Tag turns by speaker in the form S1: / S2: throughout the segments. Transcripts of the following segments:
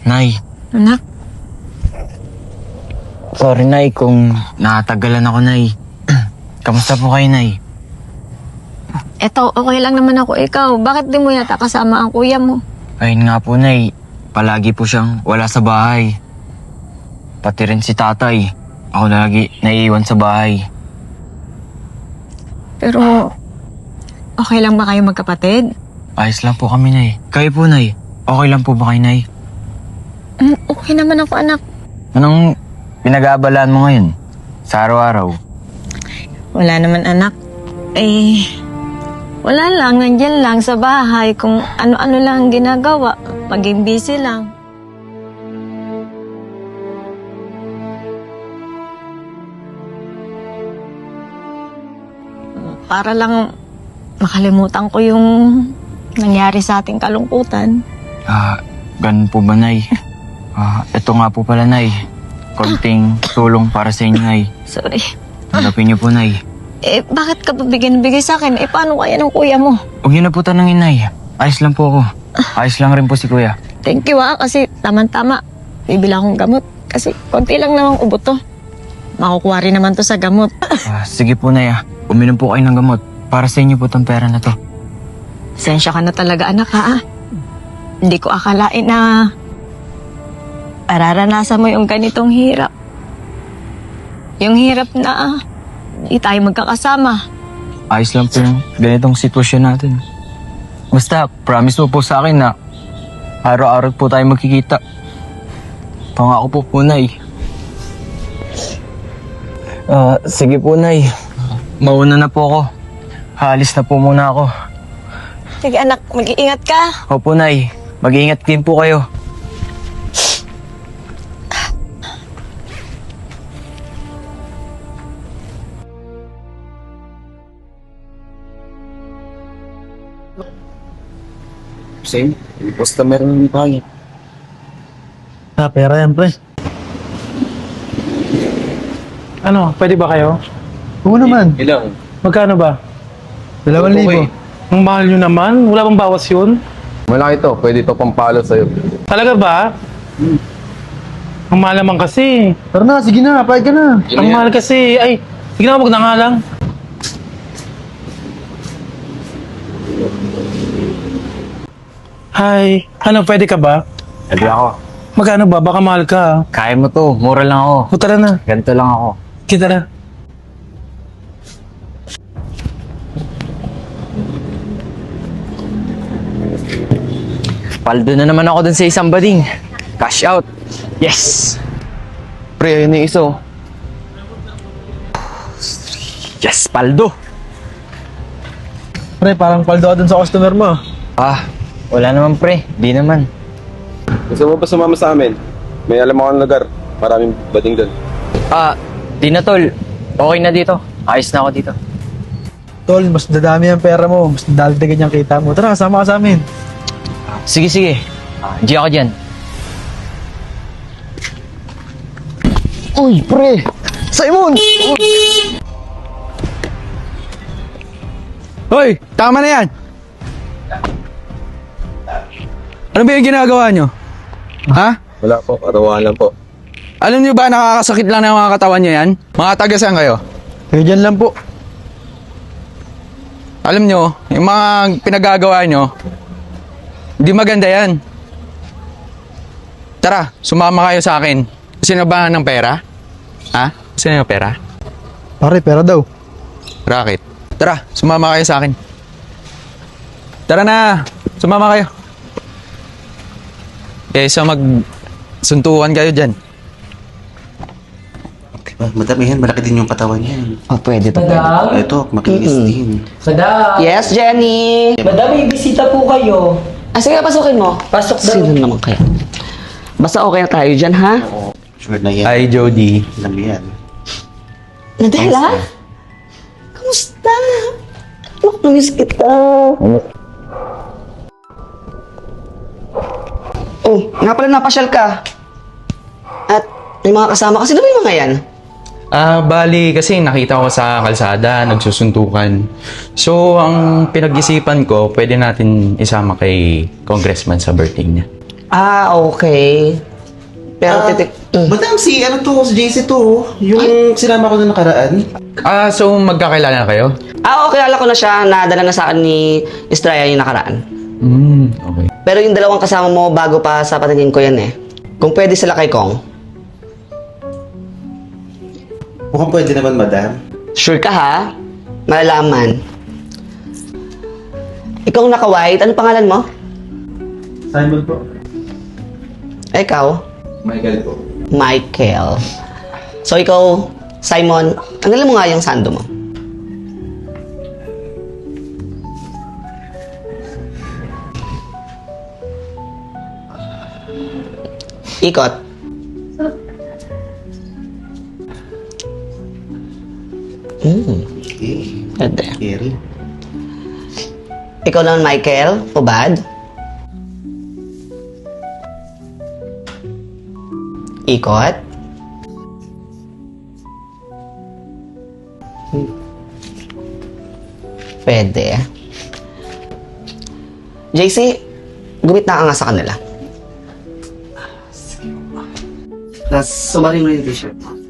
S1: Nay.
S2: Anak,
S1: Sorry, Nay, kung natagalan ako, Nay. Kamusta po kayo, Nay?
S2: eto, okay lang naman ako. Ikaw, bakit di mo yata kasama ang kuya mo?
S1: Ayun nga po, Nay. Palagi po siyang wala sa bahay. Pati rin si tatay. Ako na lagi naiiwan sa bahay.
S2: Pero, okay lang ba kayo magkapatid?
S1: Ayos lang po kami, Nay. Kayo po, Nay. Okay lang po ba kayo, Nay?
S2: Okay naman ako, anak.
S1: Anong pinag-aabalaan mo ngayon? Sa araw-araw?
S2: Wala naman, anak. Wala lang. Nandyan lang sa bahay. Kung ano-ano lang ang ginagawa. Maging busy lang. Para lang makalimutan ko yung nangyari sa ating kalungkutan.
S1: Ganun po ba, Nay? Ito nga po pala, Nay. Konting tulong para sa inyo, Nay.
S2: Sorry.
S1: Tanggapin niyo po, Nay.
S2: Bakit ka pa bigyan sa akin? Paano kaya ng kuya mo?
S1: Huwag niyo na po tanungin, Nay. Ayos lang po ako. Ayos lang rin po si Kuya.
S2: Thank you, kasi tama-tama. Bibila akong gamot. Kasi konti lang namang ubo to. Makukuha rin naman to sa gamot.
S1: Sige po, Nay. Uminom po kayo ng gamot. Para sa inyo po tong pera na to.
S2: Sensya ka na talaga, anak, ha? Hindi ko akalain na mararanasan mo yung ganitong hirap. Yung hirap na hindi tayo magkakasama.
S1: Ayos lang po yung ganitong sitwasyon natin. Basta, promise mo po sa akin na araw-araw po tayo magkikita. Pangako po, Nay. Sige po, Nay. Mauna na po ako. Halis na po muna ako.
S2: Sige, anak, mag-iingat ka.
S1: Opo, Nay. Mag-iingat din po kayo.
S3: Same. Basta meron ng pangit.
S4: Pera yan, pre.
S5: Ano, pwede ba kayo?
S4: Oo naman.
S3: Ilang?
S5: Magkano ba?
S4: 2,000.
S5: Ang mahal nyo naman, wala bang bawas yun?
S3: Malaki to. Pwede to pampalo sa'yo.
S5: Talaga ba? Ang mahal naman kasi.
S4: Tara na, sige na, payag ka na.
S5: Ang mahal kasi. Ay, sige na, wag na nga lang. Hi, ano, pwede ka ba?
S1: Pwede ako.
S5: Magkano ba? Baka mahal ka.
S1: Kaya mo to. Mura lang ako.
S5: O, tara na.
S1: Ganito lang ako.
S5: Kita na.
S1: Paldo na naman ako dun sa isang bading. Cash out. Yes!
S3: Pre, ayun yung iso.
S1: Yes, paldo!
S4: Pre, parang paldo ka dun sa customer mo.
S1: Wala naman, pre. Di naman.
S3: Gusto mo ba sumama sa amin? May alam akong lugar. Maraming bading doon.
S1: Di na, tol. Okay na dito. Ayos na ako dito.
S4: Tol, mas dadami ang pera mo. Mas dadagdagan yung kita mo. Tara, sama ka sa amin.
S1: Sige. Di ako dyan.
S4: Uy, pre! Simon!
S6: Hoy, tama na yan. Ano ba yung ginagawa nyo? Ha?
S3: Wala po. Katawahan lang po.
S6: Alam nyo ba nakakasakit lang ng mga katawan nyo yan? Mga taga-saan kayo?
S4: Kaya dyan lang po.
S6: Alam nyo, yung mga pinagagawa nyo, hindi maganda yan. Tara, sumama kayo sa akin. Gusto nyo ba ng pera? Ha? Gusto nyo ng pera?
S4: Pare, pera daw.
S6: Racket. Tara, sumama kayo sa akin. Tara na, sumama kayo. So magsuntukan kayo dyan.
S7: Madami yan, malaki din yung katawan niyan.
S1: Pwede to.
S7: Ito, makinis din.
S8: Madam!
S9: Yes, Jenny!
S8: Madam, may bisita po kayo.
S9: Sige, pasukin mo.
S8: Pasok daw.
S9: Sino naman kaya? Basta okay na tayo dyan, ha?
S7: Sure na yan.
S6: Hi, Jody.
S7: Alam mo yan.
S9: Nadela? Kamusta? Namiss kita. Oh, nga pala napasyal ka. At may mga kasama kasi. Ano ba yung mga yan?
S6: Bali kasi nakita ko sa kalsada, nagsusuntukan. So, ang pinag-isipan ko, pwede natin isama kay congressman sa birthday niya.
S9: Ah, okay. Pero
S7: Madam, si JC to. Yung sinama ko na nakaraan.
S6: So magkakilala na kayo?
S9: kilala ko na siya. Nadala na sa akin ni Estrella yung nakaraan.
S6: Okay.
S9: Pero yung dalawang kasama mo bago pa sa patingin ko yan eh. Kung pwede sila kay Kong.
S7: Mukhang pwede naman, madam.
S9: Sure ka ha? Malalaman. Ikaw naka-white, ano pangalan mo?
S3: Simon po.
S9: Ikaw?
S3: Michael po.
S9: Michael. So ikaw, Simon, tanggalin mo nga yung sando mo. Ikot.
S7: Okay.
S9: Pwede.
S7: Carry.
S9: Ikaw naman, Michael, ubad. Ikot. Pwede. JC, gumit na ka nga sa kanila. Tapos, sumarin mo yung t-shirt mo.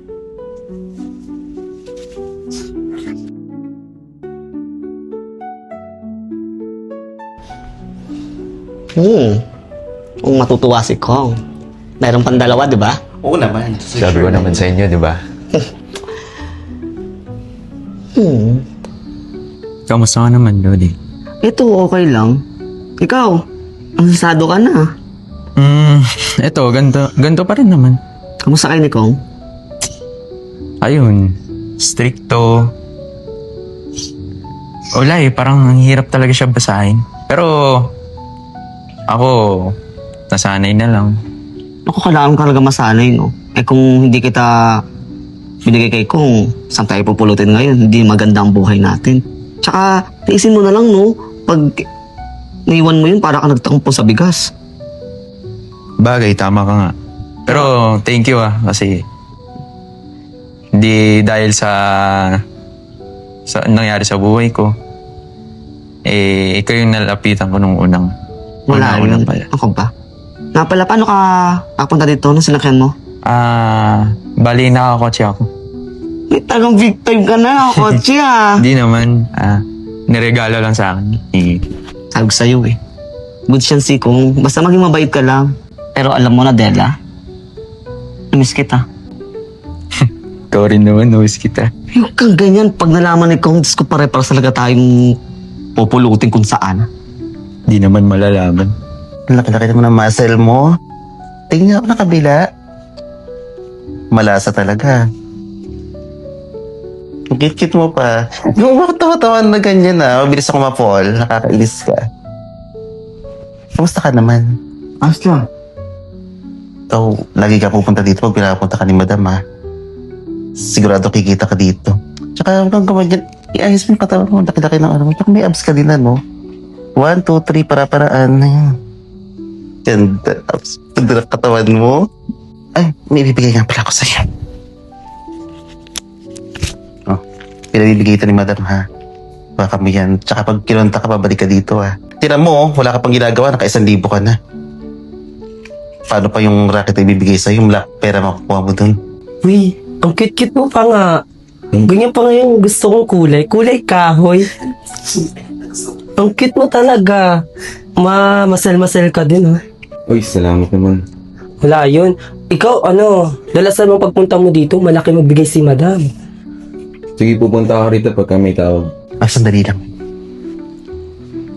S9: Kung matutuwa si Kong. Meron pang dalawa, di ba?
S7: Oo naman.
S6: Sabi ko naman sa inyo, di ba? Kamusta ka naman, Lodi?
S9: Ito, okay lang. Ikaw, ang sasado ka na.
S6: Eto, ganito pa rin naman.
S9: Kamusta kayo ni Kong?
S6: Ayun, stricto. Wala parang ang hirap talaga siya basahin. Pero, ako, nasanay na lang.
S9: Ako, kailangan ka talaga masanay, no? Eh kung hindi kita binigay kay Kong, saan tayo pupulutin ngayon? Hindi maganda ang buhay natin. Tsaka, naisin mo na lang, no? Pag naiwan mo yun, para ka nagtampo sa bigas.
S6: Bagay, tama ka nga. Pero, thank you kasi hindi dahil sa nangyari sa buhay ko, ikaw yung nalapitan ko nung unang
S9: Wala
S6: pala.
S9: Ako ba? Nga pala, paano ka papunta dito? Anong sinakyan mo?
S6: Bali nakakotse ako.
S9: May tagang big time ka na, kotse
S6: Hindi naman, niregalo lang sa akin.
S9: Sabi ko sa'yo eh. Good siya si Kong. Basta maging mabait ka lang. Pero alam mo na, Della, namiss kita.
S6: Ikaw rin naman, namiss kita.
S9: Huwag kang ganyan. Pag nalaman ni Kong, Diyos ko pare-paras talaga tayong pupulutin kung saan.
S6: Di naman malalaman.
S7: Laki-laki mo ng muscle mo. Tingnan ako na kabila. Malasa talaga. Ang cute-cute mo pa. Yung mga tawa-tawan na ganyan mabilis ako ma-fall. Nakakainis ka. Kamusta ka naman?
S9: Ayos lang.
S7: Ikaw, lagi ka pupunta dito pag pinapunta ka ni Madam Sigurado kikita ka dito. Tsaka huwag kang gumanyan. Iayos mo yung katawan mo. Laki-laki ng mo. Tsaka may abs ka din 1, 2, 3, para-paraan. Ayan. Ganda. Abs. Ganda ng katawan mo. Ay, may bibigay nga pala ako sa'yo. Oh, pinabibigay ito ni Madam Baka mo yan. Tsaka pag kinunta ka, pabalik ka dito Tira mo, wala ka pang ginagawa. Naka-1,000 ka na. Paano pa yung racket na ibibigay sa'yo? Yung pera makukuha mo dun.
S8: Uy, ang cute-cute mo pa nga. Ganyan pa nga yung gusto kong kulay. Kulay kahoy. Ang cute mo talaga. Masal-masal ka din
S3: Uy, salamat naman.
S8: Wala yun. Ikaw, dalasan mo pagpunta mo dito, malaki magbigay si Madam.
S3: Sige, pupunta ako rito pagka may tawag.
S7: Sandali lang.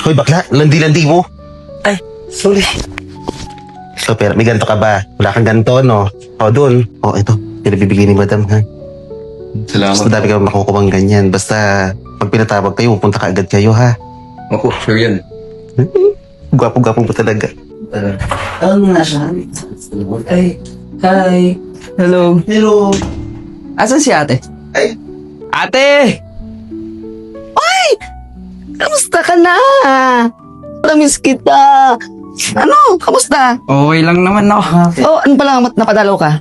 S7: Hoy, bakla! Landi-landi mo!
S8: Ay, sorry.
S7: So, pero may ganito ka ba? Wala kang ganito, no? Dun. Ito. Pinabibigay ni Madam,
S3: Salamat.
S7: Basta dami ka makukuha ganyan. Basta, pag pinatawag kayo, pupunta ka agad kayo,
S3: Opo, sure yan.
S7: Gwapo-gwapo mo talaga.
S9: Ano na siya?
S8: Ay, hi.
S9: Hello.
S7: Hello!
S9: Asan si ate?
S7: Ay.
S9: Ate! Ay! Kamusta ka na? Namiss kita. Kamusta?
S1: Okay lang naman ako.
S9: Ano pala, napadalaw ka?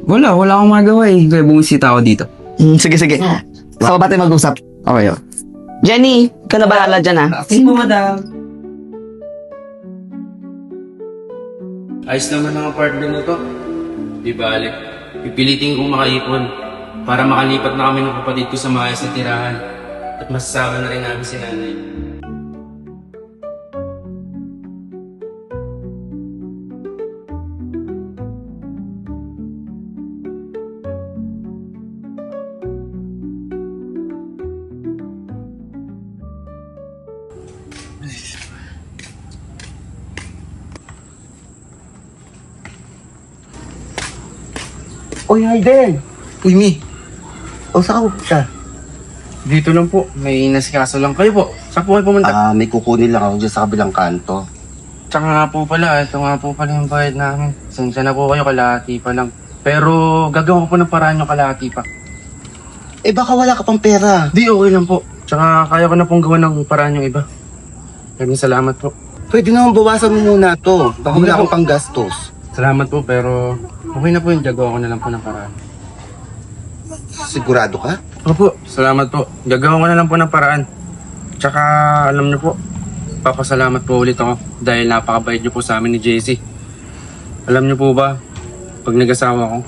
S1: Wala akong magawa Kaya bumisita ako dito.
S9: Sige. Sa baba tayo mag-usap.
S1: Okay.
S9: Jenny, ikaw na bahala dyan
S8: Sige po, Madam.
S10: Ayos naman ang apartment na to. Di balik. Pipilitin kong makaipon para makalipat na kami ng kapatid ko sa maayos na tirahan. At masasama na rin namin si nanay.
S9: Uy, Hayden!
S10: Uy, Mi.
S9: O, saan ka pupunta?
S10: Dito lang po. May nasikaso lang kayo po. Saan po kayo pumunta?
S9: May kukunin lang ako dyan sa kabilang kanto.
S10: Tsaka nga po pala, ito nga po pala yung bayad namin. Sensya na po kayo, kalahati pa lang. Pero gagawin ko po ng paraan yung kalahati pa.
S9: Eh, baka wala ka pang pera.
S10: Di, okay lang po. Tsaka kaya ko na pong gawa ng paraan yung iba. Maraming salamat po.
S9: Pwede naman bawasan mo muna to. Baka
S10: Hindi
S9: wala
S10: na po.
S9: kang pang gastos.
S10: Salamat po, pero okay na po yung gagawa ko na lang po ng paraan.
S9: Sigurado ka?
S10: Opo, salamat po. Gagawa ko na lang po ng paraan. Tsaka alam niyo po, papasalamat po ulit ako dahil napakabait niyo po sa amin ni JC. Alam niyo po ba, pag nag-asawa ko,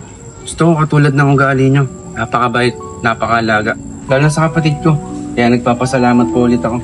S10: gusto ko katulad ng ugali niyo. Napakabait, napakalaga. Lalo na sa kapatid ko. Kaya nagpapasalamat po ulit ako.